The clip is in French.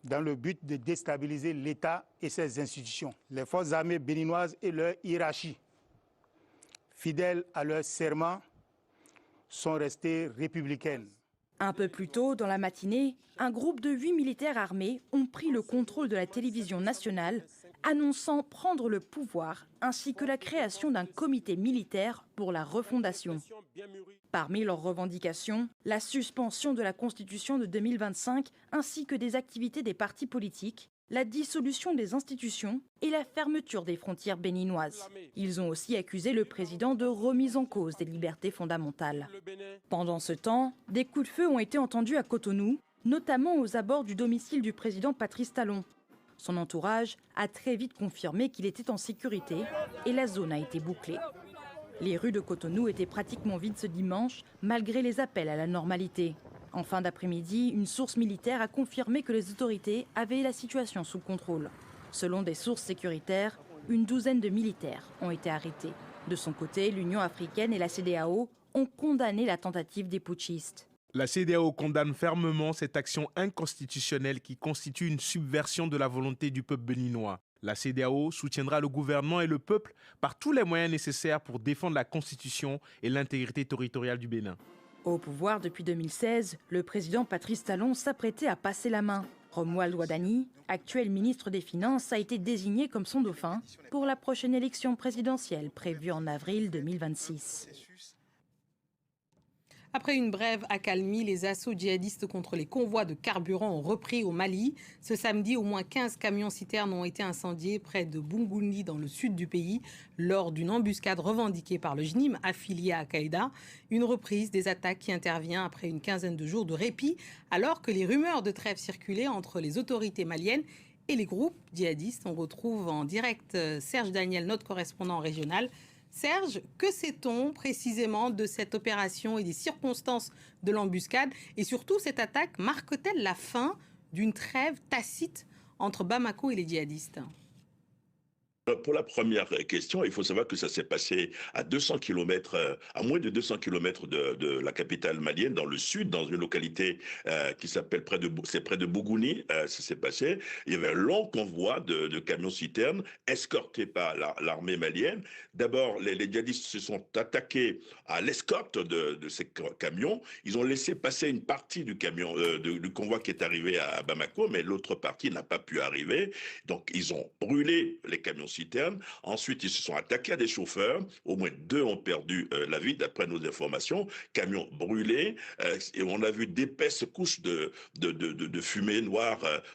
dans le but de déstabiliser l'État et ses institutions. Les forces armées béninoises et leur hiérarchie, fidèles à leur serment, sont restées républicaines. Un peu plus tôt, dans la matinée, un groupe de 8 militaires armés ont pris le contrôle de la télévision nationale, annonçant prendre le pouvoir, ainsi que la création d'un comité militaire pour la refondation. Parmi leurs revendications, la suspension de la Constitution de 2025, ainsi que des activités des partis politiques, la dissolution des institutions et la fermeture des frontières béninoises. Ils ont aussi accusé le président de remise en cause des libertés fondamentales. Pendant ce temps, des coups de feu ont été entendus à Cotonou, notamment aux abords du domicile du président Patrice Talon. Son entourage a très vite confirmé qu'il était en sécurité et la zone a été bouclée. Les rues de Cotonou étaient pratiquement vides ce dimanche, malgré les appels à la normalité. En fin d'après-midi, une source militaire a confirmé que les autorités avaient la situation sous contrôle. Selon des sources sécuritaires, une douzaine de militaires ont été arrêtés. De son côté, l'Union africaine et la CEDEAO ont condamné la tentative des putschistes. La CEDEAO condamne fermement cette action inconstitutionnelle qui constitue une subversion de la volonté du peuple béninois. La CEDEAO soutiendra le gouvernement et le peuple par tous les moyens nécessaires pour défendre la Constitution et l'intégrité territoriale du Bénin. Au pouvoir depuis 2016, le président Patrice Talon s'apprêtait à passer la main. Romuald Wadani, actuel ministre des Finances, a été désigné comme son dauphin pour la prochaine élection présidentielle prévue en avril 2026. Après une brève accalmie, les assauts djihadistes contre les convois de carburant ont repris au Mali. Ce samedi, au moins 15 camions-citernes ont été incendiés près de Bungundi, dans le sud du pays, lors d'une embuscade revendiquée par le JNIM affilié à Al-Qaïda. Une reprise des attaques qui intervient après une quinzaine de jours de répit, alors que les rumeurs de trêve circulaient entre les autorités maliennes et les groupes djihadistes. On retrouve en direct Serge Daniel, notre correspondant régional. Serge, que sait-on précisément de cette opération et des circonstances de l'embuscade? Et surtout, cette attaque marque-t-elle la fin d'une trêve tacite entre Bamako et les djihadistes? Pour la première question, il faut savoir que ça s'est passé à 200 km, à moins de 200 km de la capitale malienne, dans le sud, dans une localité qui s'appelle près de Bougouni. Ça s'est passé. Il y avait un long convoi de camions-citernes escortés par l'armée malienne. D'abord, les djihadistes se sont attaqués à l'escorte de ces camions. Ils ont laissé passer une partie du du convoi qui est arrivé à Bamako, mais l'autre partie n'a pas pu arriver. Donc, ils ont brûlé les camions citernes. Ensuite, ils se sont attaqués à des chauffeurs. Au moins 2 ont perdu la vie, d'après nos informations. Camions brûlés. Et on a vu d'épaisses couches de fumée noire